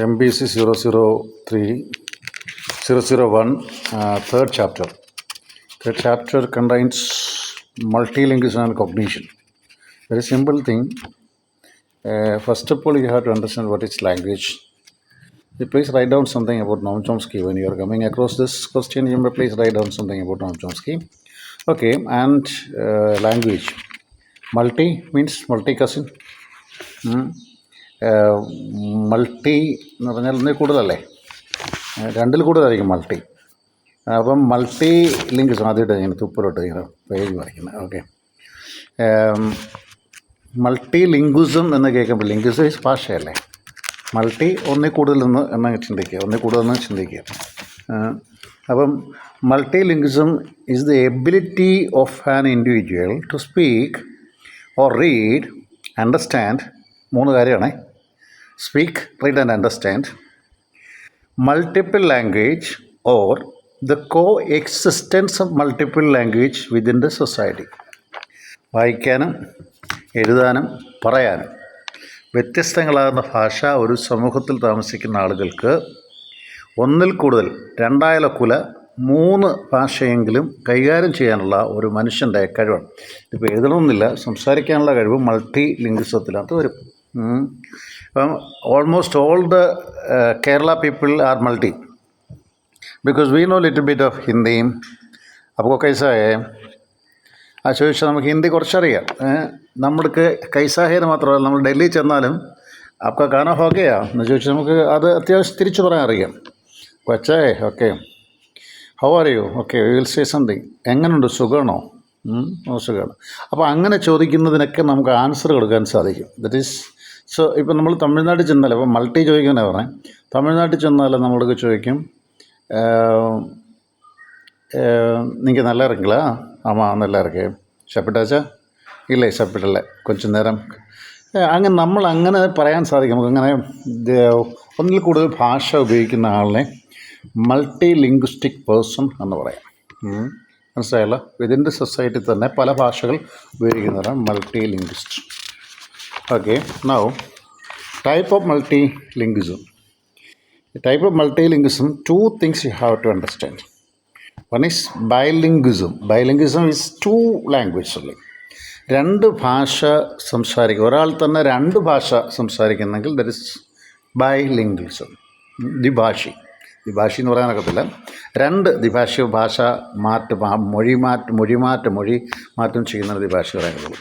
MBC 001, third chapter. The chapter contains multilingualism and cognition. Very simple thing. First of all, you have to understand what is language. You please write down something about Noam Chomsky. When you are coming across this question, you may please write down something about Noam Chomsky. Okay, and language. Multi means multi-cousin. Multi എന്ന് പറഞ്ഞാൽ ഒന്നിൽ കൂടുതലല്ലേ, രണ്ടിൽ കൂടുതലായിരിക്കും multi. അപ്പം multi ലിംഗ്വിസം ആദ്യമായിട്ട് ഇങ്ങനെ തുപ്പിലോട്ട് ഇങ്ങനെ പേജ് വരയ്ക്കുന്നത്. ഓക്കെ, മൾട്ടി ലിംഗ്വിസം എന്ന് കേൾക്കുമ്പോൾ ലിംഗ്വിസം ഈസ് ഭാഷയല്ലേ, മൾട്ടി ഒന്നിൽ കൂടുതൽ എന്ന് ചിന്തിക്കുക, ഒന്നിൽ കൂടുതലെന്ന് ചിന്തിക്കുക. അപ്പം multilingualism is the ability of an individual to speak or read, understand, മൂന്ന് കാര്യമാണ്: speak, read and understand, multiple language or the coexistence of multiple language within the society. വായിക്കാനും എഴുതാനും പറയാനും വ്യത്യസ്തങ്ങളാകുന്ന ഭാഷ ഒരു സമൂഹത്തിൽ താമസിക്കുന്ന ആളുകൾക്ക് ഒന്നിൽ കൂടുതൽ, രണ്ടായാലൊക്കുല, 3 ഭാഷയെങ്കിലും കൈകാര്യം ചെയ്യാനുള്ള ഒരു മനുഷ്യൻ്റെ കഴിവാണ്. ഇപ്പോൾ എഴുതണമെന്നില്ല, സംസാരിക്കാനുള്ള കഴിവ് മൾട്ടി ലിംഗ്വിസത്തിനകത്ത് വരും. അപ്പം almost all the Kerala people are multi because we know little bit of ഹിന്ദിയും. അപ്പോൾ കൈസാഹേ ആ ചോദിച്ചാൽ നമുക്ക് ഹിന്ദി കുറച്ചറിയാം. നമ്മൾക്ക് കൈസാഹേന്ന് മാത്രമല്ല, നമ്മൾ ഡൽഹി ചെന്നാലും അപ്പോൾ കാനോ ഹോക്കെയാ എന്ന് ചോദിച്ചാൽ നമുക്ക് അത് അത്യാവശ്യം തിരിച്ചു പറയാൻ അറിയാം. കൊച്ചേ okay, how are you, okay, will say something, എങ്ങനെയുണ്ട്, സുഖമാണോ, സുഖമാണ്. അപ്പോൾ അങ്ങനെ ചോദിക്കുന്നതിനൊക്കെ നമുക്ക് ആൻസർ കൊടുക്കാൻ സാധിക്കും. That is so. ഇപ്പം നമ്മൾ തമിഴ്നാട്ടിൽ ചെന്നാൽ, അപ്പോൾ മൾട്ടി ചോദിക്കാനാണ് പറഞ്ഞത്, തമിഴ്നാട്ടിൽ ചെന്നാൽ നമ്മൾക്ക് ചോദിക്കും, നിങ്ങൾക്ക് നല്ല ഇറക്കില്ല, ആമാ നല്ല ഇറക്കേ, ഷപ്പിട്ടാച്ചാ ഇല്ലേ, ഷപ്പിട്ടല്ല, കുറച്ച് നേരം, അങ്ങനെ നമ്മൾ അങ്ങനെ പറയാൻ സാധിക്കും. നമുക്കങ്ങനെ ഒന്നിൽ കൂടുതൽ ഭാഷ ഉപയോഗിക്കുന്ന ആളിനെ മൾട്ടി ലിംഗ്വിസ്റ്റിക് പേഴ്സൺ എന്ന് പറയാം. മനസ്സിലായല്ലോ? വിതിൻ്റെ സൊസൈറ്റി തന്നെ പല ഭാഷകൾ ഉപയോഗിക്കുന്നവരാണ് multilinguist. Okay, now type of multilingualism. Type of multilingualism, 2 things you have to understand. One is bilingualism. Bilingualism is 2 languages only. 2 ഭാഷ സംസാരിക്കുക, ഒരാൾ തന്നെ 2 ഭാഷ സംസാരിക്കുന്നെങ്കിൽ ദറ്റ് ഇസ് ബൈലിംഗ്വിസം. ദ്വിഭാഷി എന്ന് പറയാനൊക്കത്തില്ല. 2 ദ്വിഭാഷ, ഭാഷ മൊഴി മാറ്റം ചെയ്യുന്ന ദ്വിഭാഷ പറയാനുള്ളൂ.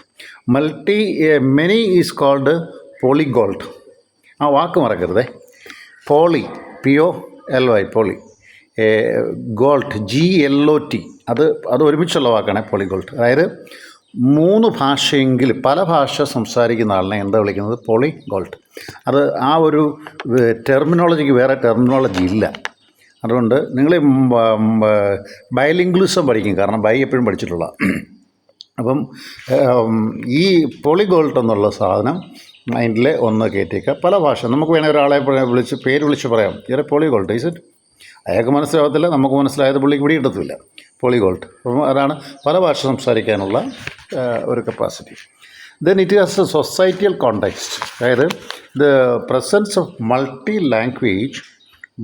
Many is called polyglot. ആ വാക്ക് മറക്കരുതേ, poly, POLY, poly, glot, GLOT, അത് ഒരുമിച്ചുള്ള വാക്കാണ് പോളിഗോൾട്ട്. അതായത് 3 ഭാഷയെങ്കിലും, പല ഭാഷ സംസാരിക്കുന്ന ആളിനെ എന്താ വിളിക്കുന്നത്? പോളിഗോൾട്ട്. അത് ആ ഒരു ടെർമിനോളജിക്ക് വേറെ ടെർമിനോളജി ഇല്ല. അതുകൊണ്ട് നിങ്ങൾ ബൈലിംഗ്വിസം പഠിക്കും, കാരണം ബൈ എപ്പോഴും പഠിച്ചിട്ടുള്ള. അപ്പം ഈ പോളിഗോൾട്ട് എന്നുള്ള സാധനം മൈൻഡിൽ ഒന്ന് കയറ്റിയേക്കുക. പല ഭാഷ നമുക്ക് വേണമെങ്കിൽ ഒരാളെ പേര് വിളിച്ച് പറയാം, ഇവരെ പോളിഗോൾട്ട് ഈസ് ഇറ്റ്. അയാൾക്ക് മനസ്സിലാകത്തില്ല, നമുക്ക് മനസ്സിലായത് പുള്ളിക്ക് പിടി കിട്ടത്തില്ല. പോളിഗോൾട്ട്. അപ്പം അതാണ് പല ഭാഷ സംസാരിക്കാനുള്ള ഒരു capacity. Then it has a societal context. അതായത് the presence of multi language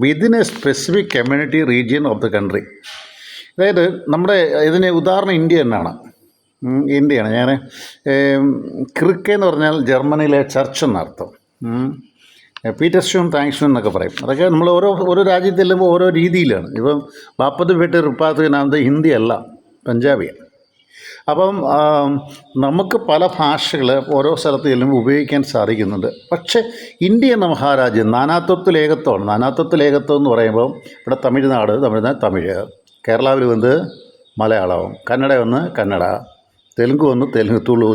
within a specific community region of the country. അതായത് നമ്മുടെ ഇതിന് ഉദാഹരണം ഇന്ത്യ തന്നെയാണ്. ഇന്ത്യയാണ്. ഞാൻ ക്രിക്കെ എന്ന് പറഞ്ഞാൽ ജർമ്മനിയിലെ ചർച്ച് എന്നർത്ഥം. പീറ്റർസ്റ്റൂൺ, താങ്ക്സ്റ്റൂൺ എന്നൊക്കെ പറയും. അതൊക്കെ നമ്മൾ ഓരോ രാജ്യത്ത് ചെല്ലുമ്പോൾ ഓരോ രീതിയിലാണ്. ഇപ്പം 40 പേട്ട് റിപ്പാത്തിനാകുന്നത് ഹിന്ദി അല്ല, പഞ്ചാബിയാണ്. അപ്പം നമുക്ക് പല ഭാഷകൾ ഓരോ സ്ഥലത്ത് ചെല്ലുമ്പോൾ ഉപയോഗിക്കാൻ സാധിക്കുന്നുണ്ട്. പക്ഷേ ഇന്ത്യ എന്ന മഹാരാജ്യം നാനാത്വത്തിൽ ഏകത്വമാണ്. നാനാത്വത്തിൽ ഏകത്വം എന്ന് പറയുമ്പോൾ ഇവിടെ തമിഴ്, കേരളാവിൽ വന്ന് മലയാളം, കന്നഡ വന്ന് കന്നഡ, തെലുങ്ക് വന്ന്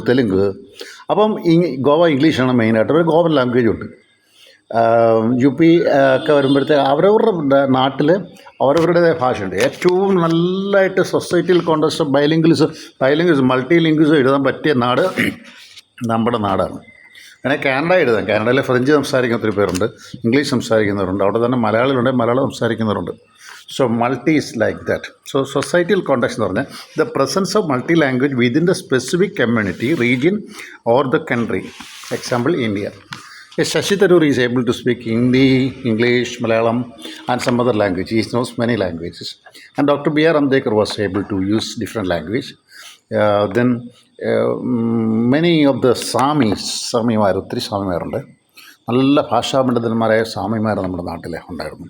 തെലുങ്ക്. അപ്പം ഗോവ ഇംഗ്ലീഷാണ് മെയിനായിട്ട്. ഒരു ഗോവൻ ലാംഗ്വേജ് ഉണ്ട്. UP ഒക്കെ വരുമ്പോഴത്തേക്ക് അവരവരുടെ നാട്ടിൽ അവരവരുടേതായ ഭാഷയുണ്ട്. ഏറ്റവും നല്ലതായിട്ട് സൊസൈറ്റിയിൽ കോണ്ടെക്സ്റ്റ് ബൈലിംഗ്വിസം മൾട്ടി ലിംഗ്വിസം എഴുതാൻ പറ്റിയ നാട് നമ്മുടെ നാടാണ്. അങ്ങനെ കാനഡ എഴുതാം. കാനഡയിൽ ഫ്രഞ്ച് സംസാരിക്കുന്ന ഒത്തിരി പേരുണ്ട്, ഇംഗ്ലീഷ് സംസാരിക്കുന്നവരുണ്ട്, അവിടെ തന്നെ മലയാളികളുണ്ട്, മലയാളം സംസാരിക്കുന്നവരുണ്ട്. So multi is like that. So societal context എന്ന് പറഞ്ഞാൽ the presence of multi language within the specific community region or the country. Example India. Yes, Shashi Tharoor is able to speak Hindi, English, Malayalam, and some other language. He knows many languages. And Dr. B.R. Ambedkar was able to use different language. Many of the സ്വാമിമാർ ഒത്തിരി സ്വാമിമാരുണ്ട്. നല്ല ഭാഷാപണ്ഡിതന്മാരായ സ്വാമിമാർ നമ്മുടെ നാട്ടിൽ ഉണ്ടായിരുന്നു.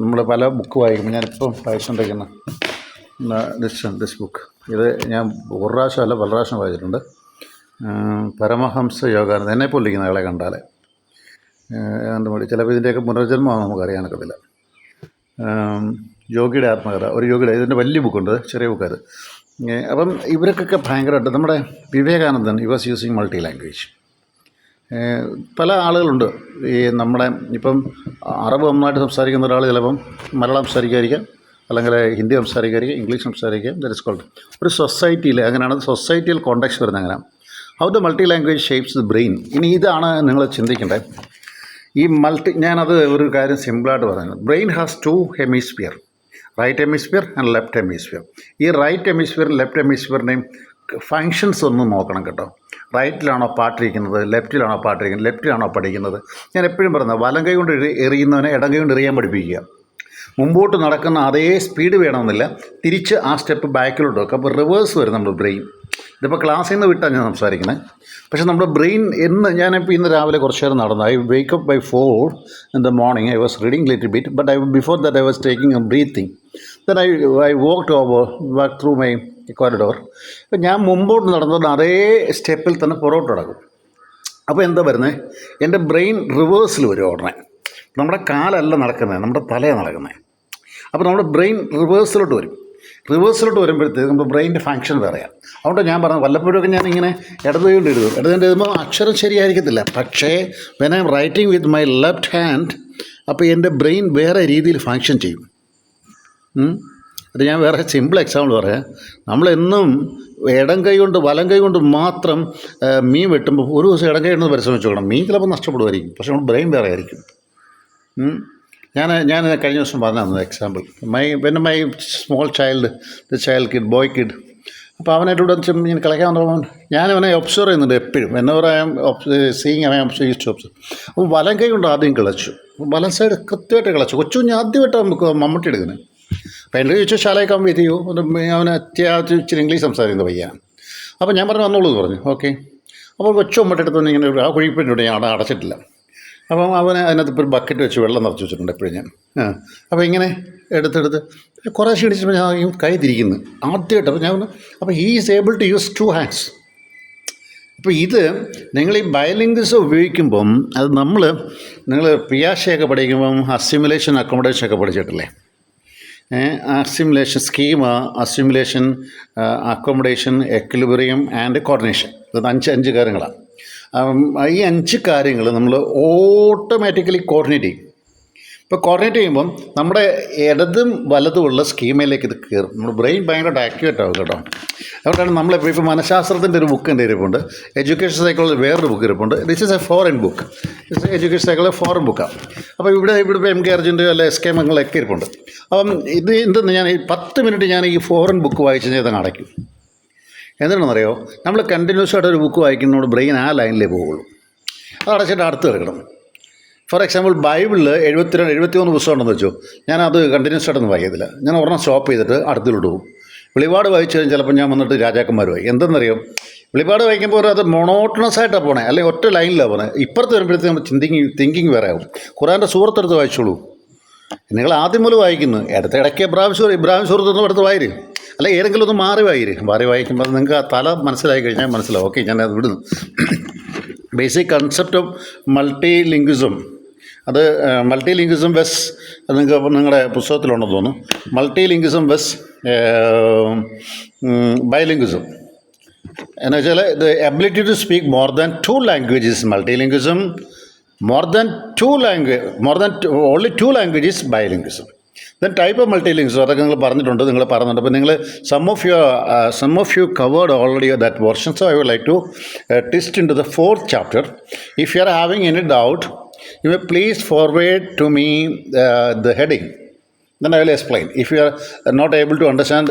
നമ്മൾ പല book വായിക്കുമ്പോൾ ഞാനിപ്പം വായിച്ചുകൊണ്ടിരിക്കുന്ന this book, ഇത് ഞാൻ ഒരു പ്രാവശ്യമല്ല പല പ്രാവശ്യം വായിച്ചിട്ടുണ്ട്. പരമഹംസ യോഗാനന്ദ, എന്നെപ്പോലെ ഇരിക്കുന്ന ആളെ കണ്ടാൽ ഏതാണ്ട് മതി. ചിലപ്പോൾ ഇതിൻ്റെയൊക്കെ പുനർജന്മമാണ് നമുക്കറിയാനൊക്കത്തില്ല. യോഗിയുടെ ആത്മകഥ, ഒരു യോഗിയുടെ, ഇതിൻ്റെ വലിയ ബുക്കുണ്ട്, ചെറിയ ബുക്കത്. അപ്പം ഇവർക്കൊക്കെ ഭയങ്കരമായിട്ട്, നമ്മുടെ വിവേകാനന്ദൻ വാസ് യൂസിങ് മൾട്ടി ലാംഗ്വേജ്. പല ആളുകളുണ്ട് ഈ നമ്മുടെ ഇപ്പം അറബ് നന്നായിട്ട് സംസാരിക്കുന്ന ഒരാൾ ചിലപ്പം മലയാളം സംസാരിക്കാതിരിക്കാം, അല്ലെങ്കിൽ ഹിന്ദി സംസാരിക്കാതിരിക്കാം, ഇംഗ്ലീഷ് സംസാരിക്കാം. ദറ്റ് ഇസ് കോൾഡ് ഒരു സൊസൈറ്റിയിൽ അങ്ങനെയാണ്, സൊസൈറ്റിയിൽ കോണ്ടാക്ട്സ് വരുന്നത് അങ്ങനെ. How the multi language shapes the brain. ഇനി ഇതാണ് നിങ്ങൾ ചിന്തിക്കേണ്ടത്. ഈ ഞാനത് ഒരു കാര്യം സിമ്പിളായിട്ട് പറയുന്നത്, brain has 2 hemisphere, right hemisphere and left hemisphere. ഈ റൈറ്റ് ഹെമിസ്ഫിയറും ലെഫ്റ്റ് ഹെമിസ്ഫിയറിൻ്റെയും ഫങ്ഷൻസ് ഒന്ന് നോക്കണം കേട്ടോ. റൈറ്റിലാണോ പാട്ടിരിക്കുന്നത്, ലെഫ്റ്റിലാണോ പാട്ടിരിക്കുന്നത്, ലെഫ്റ്റിലാണോ പഠിക്കുന്നത്. ഞാൻ എപ്പോഴും പറയുന്നത്, വലം കൈ കൊണ്ട് എറിയുന്നവനെ ഇടം കൈ കൊണ്ട് എറിയാൻ പഠിപ്പിക്കുക. മുമ്പോട്ട് നടക്കുന്ന അതേ സ്പീഡ് വേണമെന്നില്ല, തിരിച്ച് ആ സ്റ്റെപ്പ് ബാക്കിലോട്ട് വെക്കുക. അപ്പോൾ റിവേഴ്സ് വരും നമ്മുടെ ബ്രെയിൻ. ഇതിപ്പോൾ ക്ലാസ്സിൽ നിന്ന് വിട്ടാണ് ഞാൻ സംസാരിക്കുന്നത്. പക്ഷേ നമ്മുടെ ബ്രെയിൻ ഞാനിപ്പോൾ ഇന്ന് രാവിലെ കുറച്ച് നേരം നടന്നു. I wake up by 4 in the morning. I was reading little bit, but before that I was taking a breathing. Then I walked through my corridor. അപ്പോൾ ഞാൻ മുമ്പോട്ട് നടന്നത് അതേ സ്റ്റെപ്പിൽ തന്നെ പുറകോട്ട് നടക്കും. അപ്പോൾ എന്താ വരുന്നത്, എൻ്റെ ബ്രെയിൻ റിവേഴ്സിൽ വരും ഉടനെ. നമ്മുടെ കാലല്ല നടക്കുന്നത്, നമ്മുടെ തലയാണ് നടക്കുന്നത്. അപ്പോൾ നമ്മുടെ ബ്രെയിൻ റിവേഴ്സിലോട്ട് വരും. റിവേഴ്സിലോട്ട് വരുമ്പോഴത്തേക്ക് നമ്മുടെ ബ്രെയിനിൻ്റെ ഫങ്ഷൻ വേറെയാണ്. അതുകൊണ്ട് ഞാൻ പറഞ്ഞത്, വല്ലപ്പോഴൊക്കെ ഞാൻ ഇങ്ങനെ ഇടതുകൊണ്ട് എഴുതുമ്പോൾ അക്ഷരം ശരിയായിരിക്കത്തില്ല. പക്ഷേ when I M writing with my left hand, അപ്പോൾ എൻ്റെ ബ്രെയിൻ വേറെ രീതിയിൽ ഫങ്ഷൻ ചെയ്യും. അത് ഞാൻ വേറെ സിമ്പിൾ എക്സാമ്പിൾ പറയാം. നമ്മളെന്നും ഇടം കൈ കൊണ്ട് വലം കൈ കൊണ്ട് മാത്രം മീൻ വെട്ടുമ്പോൾ ഒരു ദിവസം ഇടം കൈ കൊണ്ട് പരിശ്രമിച്ച് നോക്കണം. മീൻ ചിലപ്പോൾ നഷ്ടപ്പെടുമായിരിക്കും, പക്ഷേ നമ്മുടെ ബ്രെയിൻ വേറെ ആയിരിക്കും. ഞാൻ കഴിഞ്ഞ ദിവസം പറഞ്ഞു example, my small child boy kid. അപ്പോൾ അവനായിട്ടൂടെ ഇങ്ങനെ കളിക്കാൻ വന്നപ്പോൾ ഞാനവനെ ഒബ്സർവ് ചെയ്യുന്നുണ്ട് എപ്പോഴും. എന്നവർ I am seeing I am used to observe. അപ്പോൾ വലം കൈ കൊണ്ട് ആദ്യം കിളച്ചു, വലം സൈഡ് കൃത്യമായിട്ട് കിളച്ചു. കൊച്ചു ആദ്യമായിട്ട് നമുക്ക് മമ്മൂട്ടി എടുക്കുന്നത്. അപ്പോൾ എൻ്റെ ചോദിച്ചു ശാലയൊക്കെ വിധിയോ, അവന് അത്യാവശ്യം ഇച്ചിരി ഇംഗ്ലീഷ് സംസാരിക്കുന്ന പയ്യാണ്. അപ്പോൾ ഞാൻ പറഞ്ഞു വന്നോളൂ എന്ന് പറഞ്ഞു. ഓക്കെ. അപ്പോൾ കൊച്ചു മമ്മൂട്ടി എടുത്തു ഇങ്ങനെ ആ കുഴിപ്പിട്ടുണ്ട്, ഞാൻ അവിടെ അടച്ചിട്ടില്ല. അപ്പം അവന് അതിനകത്ത് ഇപ്പോൾ ഒരു ബക്കറ്റ് വെച്ച് വെള്ളം നിറച്ച് വെച്ചിട്ടുണ്ട് എപ്പോഴും ഞാൻ. അപ്പോൾ ഇങ്ങനെ എടുത്തെടുത്ത് കുറേ ക്ഷീണിച്ചപ്പോൾ ഞാൻ കൈ തിരിക്കുന്നു ആദ്യമായിട്ട്. അപ്പോൾ ഞാൻ അപ്പോൾ he is able to use 2 hands. അപ്പോൾ ഇത് നിങ്ങൾ ഈ ബയലിംഗ്വിസം ഉപയോഗിക്കുമ്പം അത് നിങ്ങൾ പിയാഷയൊക്കെ പഠിക്കുമ്പം അസിമുലേഷൻ അക്കോമഡേഷൻ ഒക്കെ പഠിച്ചിട്ടില്ലേ? Assimilation schema, assimilation, accommodation, equilibrium and coordination. ഇത് 5 കാര്യങ്ങളാണ്. ഈ 5 കാര്യങ്ങൾ നമ്മൾ ഓട്ടോമാറ്റിക്കലി കോർഡിനേറ്റ് ചെയ്യും. ഇപ്പോൾ കോർഡിനേറ്റ് ചെയ്യുമ്പം നമ്മുടെ ഇടതും വലതുമുള്ള സ്കീമയിലേക്ക് ഇത് കയറും. നമ്മുടെ ബ്രെയിൻ ഭയങ്കര ആക്ടിവേറ്റ് ആവും കേട്ടോ. അതുകൊണ്ടാണ് നമ്മളിപ്പോൾ മനഃശാസ്ത്രത്തിൻ്റെ ഒരു ബുക്ക് എൻ്റെ ഇരിപ്പുണ്ട്, എഡ്യൂക്കേഷൻ സൈക്കോളജി വേറൊരു ബുക്ക് ഇരിപ്പുണ്ട്. This is A foreign book, education psychology foreign ബുക്കാണ്. അപ്പോൾ ഇവിടെ എം കെ അർജുൻ്റെ അല്ലെ SK മംഗളൊക്കെ ഇരിപ്പുണ്ട്. അപ്പം ഇത് എന്തെന്ന് ഞാൻ 10 മിനിറ്റ് ഞാൻ ഈ ഫോറിൻ ബുക്ക് വായിച്ച് ചെയ്തങ്ങ് അടയ്ക്കും. എന്താണെന്നറിയോ, നമ്മൾ കണ്ടിന്യൂസ് ആയിട്ട് ഒരു ബുക്ക് വായിക്കുന്നതോട് ബ്രെയിൻ ആ ലൈനിലേ പോവുള്ളൂ. അത് അടച്ചിട്ട് അടുത്ത് കിടക്കണം. ഫോർ എക്സാമ്പിൾ ബൈബിളിൽ 71 പുസ്തകം ഉണ്ടെന്ന് വെച്ചോ, ഞാനത് കണ്ടിന്യൂസ് ആയിട്ടൊന്നും വായിക്കത്തില്ല. ഞാൻ ഒരെണ്ണം സ്റ്റോപ്പ് ചെയ്തിട്ട് അടുത്തിലോട്ട് പോകും. വെളിപാട് വായിച്ചു കഴിഞ്ഞാൽ ചിലപ്പോൾ ഞാൻ വന്നിട്ട് രാജാക്കന്മാർ വായി. എന്തെന്നറിയോ, വെളിപാട് വായിക്കുമ്പോൾ അത് മൊണോട്ടണസ് ആയിട്ടാണ് പോണേ, അല്ലെങ്കിൽ ഒറ്റ ലൈനിലാണ് പോണേ. ഇപ്പുറത്ത് വരുമ്പോഴത്തേക്ക് നമ്മൾ തിങ്കിങ് വേറെ ആവും. ഖുറാൻ്റെ സൂറത്തെടുത്ത് വായിച്ചോളൂ. നിങ്ങൾ ആദ്യം മുതൽ വായിക്കുന്നു, ഇടയ്ക്ക് ഇബ്രാഹിം സൂറത്തൊന്നും എടുത്ത് വായിര്, അല്ല ഏതെങ്കിലും ഒന്ന് മാറി വായിക്കുമ്പോൾ നിങ്ങൾക്ക് ആ തല മനസ്സിലായി കഴിഞ്ഞാൽ മനസ്സിലാവും. ഓക്കെ, ഞാൻ അത് വിടുന്നു. ബേസിക് കൺസെപ്റ്റ് ഓഫ് മൾട്ടി ലിംഗ്വിസം, അത് മൾട്ടി ലിംഗ്വിസം വെസ്, അത് നിങ്ങൾക്ക് നിങ്ങളുടെ പുസ്തകത്തിലുണ്ടെന്ന് തോന്നുന്നു. മൾട്ടി ലിംഗ്വിസം വെസ് ബൈലിംഗ്വിസം എന്ന് വെച്ചാൽ the ability to speak more than 2 languages multilingualism, only 2 languages bilingualism. Then type of multilingualism അതൊക്കെ നിങ്ങൾ പറഞ്ഞിട്ടുണ്ട്. അപ്പോൾ നിങ്ങൾ some of you covered already that portion, so I would like to twist into the 4th chapter. If you are having any doubt, you may please forward to me the heading, then I will explain. If you are not able to understand,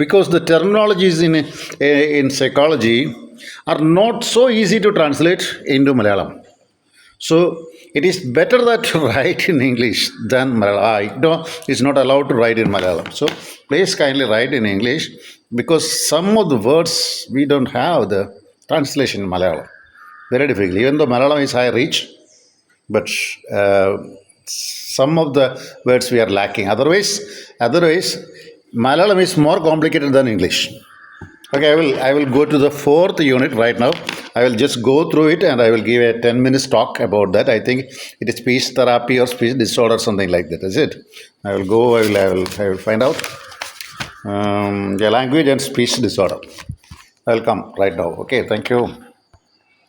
because the terminologies in psychology are not so easy to translate into Malayalam. So it is better that to write in English than Malayalam. It's not allowed to write in Malayalam. So please kindly write in English, because some of the words we don't have the translation in Malayalam. Very difficult. Even though Malayalam is high reach, but some of the words we are lacking. Otherwise, Malayalam is more complicated than English. Okay, I will go to the fourth unit right now. I will just go through it and I will give a 10 minutes talk about that. I think it is speech therapy or speech disorder, something like that. Is it? I will find out. The language and speech disorder. I will come right now. Okay, thank you.